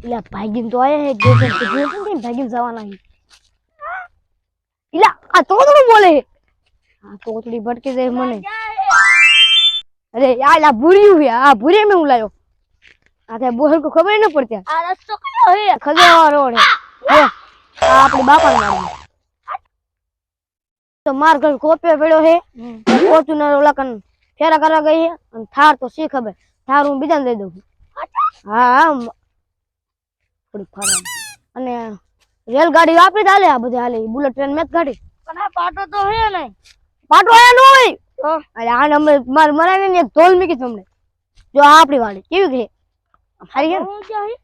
इला भागिन तो आया है देखो कितने दिन भागिन जवाना है इला आ तो बोले हां तो थोड़ी भटके जाए मने अरे यार आ बुरी हुई आ बुरे में हूं लायो आथे बोहर को खबर न पड़ती आ रस्तो कयो है खजो रोड है आ अपने बापा ने गाड़ी तो मार घर कोपे पड़ो है फॉर्च्यूनर ओला कन फेरा करा गई है और थार तो सी खबर थार हूं बीजा दे दूं हां थोड़ी खराब અને રેલગાડી વાપરી ચાલે આ બધે હાલે બુલેટ ટ્રેન મેં ગાડી પણ આ પાટો તો હે નહીં પાટો આયા ન હોય તો અરે આ નંબર માર મરાને એક ઢોલ મીકી તમને જો આ આપણી વાડી કેવી ગઈ હારી હે હું ક્યાં હે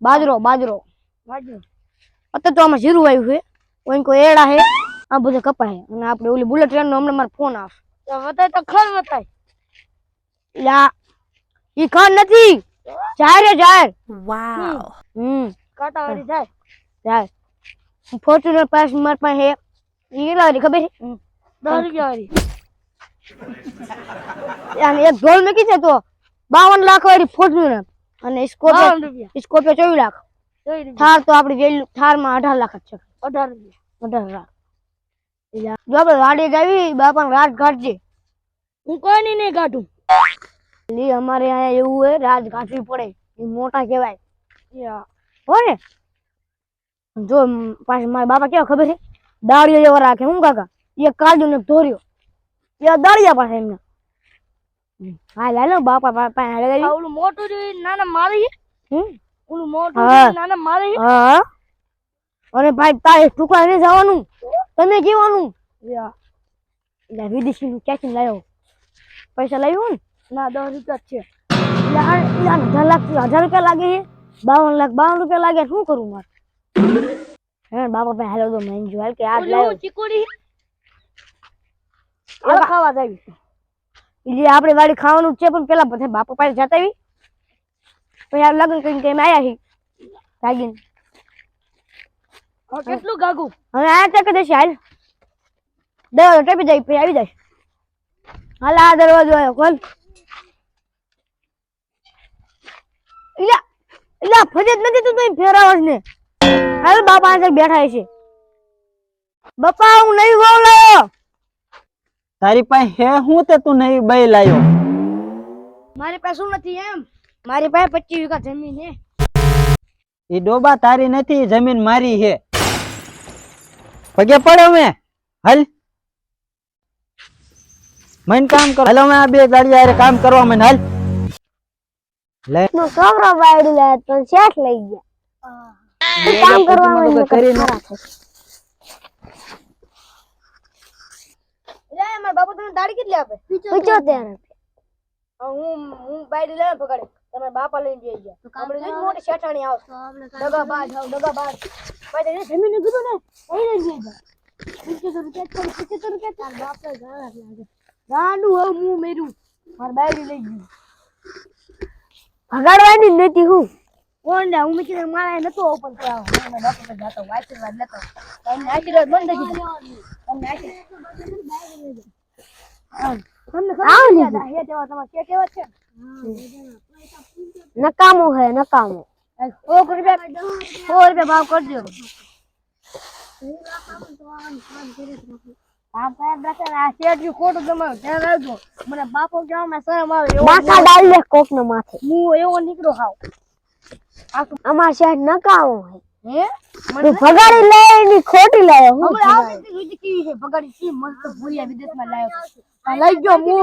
બાજરો બાજરો બાજરો અત્યારે તો આમાં જીરું આવ્યું છે કોઈ કોઈ એડા હે આ બધે કપાય અને આપણે ઓલી બુલેટ ટ્રેન નો હમણાં માર ફોન આવશે તો વતાય તો ખર વતાય લા ઈ ખર નથી જાહેર હે જાહેર વાવ काटा वाली जाए जाए फॉर्च्यूनर पास मार पा है ये ला रही खबर है 10 रुपया वाली यानी एक गोल में किसे तो 52 लाख वाली फॉर्च्यूनर અને સ્કોપિયો 24 લાખ થાર તો આપડી વેલ્યુ થાર માં 18 લાખ જ છે 18 લાખ જો આપણે ગાડી ગાવી બાપા રાત કાઢજે હું કોઈ નહીં કાઢું લી અમારે અહીંયા એવું હે રાત કાઢવી પડે એ મોટા કહેવાય हो ने जो पास मारे बापा क्या खबर है दाड़िया जेवा राखे हूं काका ये काजू ने धोरियो ये दाड़िया पास है हां ले लो बापा पापा हाले गई ओलू मोटू जी नाना मारे है ओलू मोटू जी नाना मारे है हां अरे भाई ताए टुकड़ा ने जवानु तने केवानु या ले विदेशी नु कैसे लायो पैसा लायो ना 10 रुपया छे यार 10 रुपया लागे है 52 रुपया लागे શું કરું માર હે બાપા પે હાલો તો મેં જોલ કે આજ લાયો ચીકોડી આ ખાવા જાવી ઈ આપણે વાડી ખાવાનું છે પણ પેલા બધે બાપા પાસે જતાવી પછી આ લગન કઈ કે મે આયા હી ગાગીન કેટલું ગાગુ હવે આ ચક દેશે હાલ દે ટેપી જાય પછી આવી જાય હાલ આ દરવાજો આયો કોલ ઈલા इला फजत नहीं तू तो फेरावस ने हाल बापा से बैठा है बापा हूं नहीं गो लायो तारी पास है हूं ते तू नहीं बई लायो मारे पास नहीं एम मारी पास 25 वीघा जमीन है ई डोबा तारी नहीं जमीन मारी है पगे पड़े में हल मन काम कर हेलो मैं अभी गाड़ी आ रे काम करवा में हल ले नो सोगरो बायडी ले तो सेट लई गया काम करवा में કરી ના રે માર બાપુ તને દાડી કેટલી આપે 75 હું બાયડી લે પકડે તમે બાપા લઈને જઈ ગયા આપણે જો મોટી શેઠાણી આવ દગા બાજ ભાઈ જમીન ને કીધું ને એ લઈ ગયા 75 રૂપિયા તાર બાપ ને ગાણા લાગે ગાંડું હો હું મેરું માર બાયડી લઈ ગઈ ભગાડવાની નથી હું કોણ હું મિત્ર મારા નતો ઓપન કરાવ મને બાપા પર જાતો આશીર્વાદ લેતો તમને આશીર્વાદ બંધ થઈ ગયો તમને આશીર્વાદ તમને ખબર હે તેવા તમાર કે કેવા છે નકામો હે નકામો 100 રૂપિયા ભાવ કરજો आप बता आ सेठ जी कोट गमायो ધ્યાન રાખજો મને બાપો કેવા મે શરમ આવે એવો માથા ડાલ લે કોક નો માથે હું એવો નીકળો હાવ અમાર શેઠ નકામો હે મને ભગાડી લે ની ખોટી લાયો હું હવે આ રીતે કેવી છે ભગાડી સી મસ્ત ભૂરિયા વિદેશમાં લાયો આ લઈ ગયો મો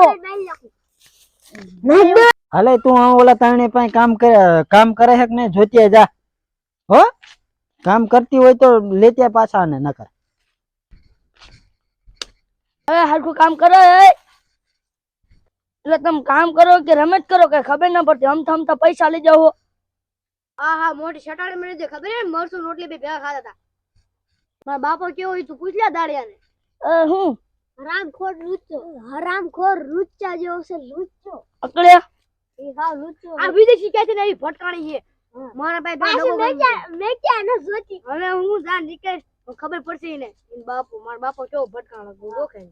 નહીં હાલે તું આ ઓલા તાણે પાસે કામ કરે છે કે ને જોતિયા જા હો કામ કરતી હોય તો લેત્યા પાછા ને ન કર ए हरखू काम करो એટલે તમે કામ કરો કે રમત કરો કે ખબર ના પડતી हम तो पैसा ले जाओ हां हां मोटी शटाड़ी में दे खबर है मरसू रोटली पे भેगा खाता था मारा बापो केવો ઈ તું પૂછ લે દાડિયા ને હું हरामखोर रुच्चा जो से लुच्चो अकड़े ये हां लुच्चो आ विदेशी कहते नहीं भटकाणी है मारा भाई मैं क्या न सोची હવે હું જા નીકળ ખબર પડશે ને બાપો મારા બાપો કેવો ભટકાણો ગોખે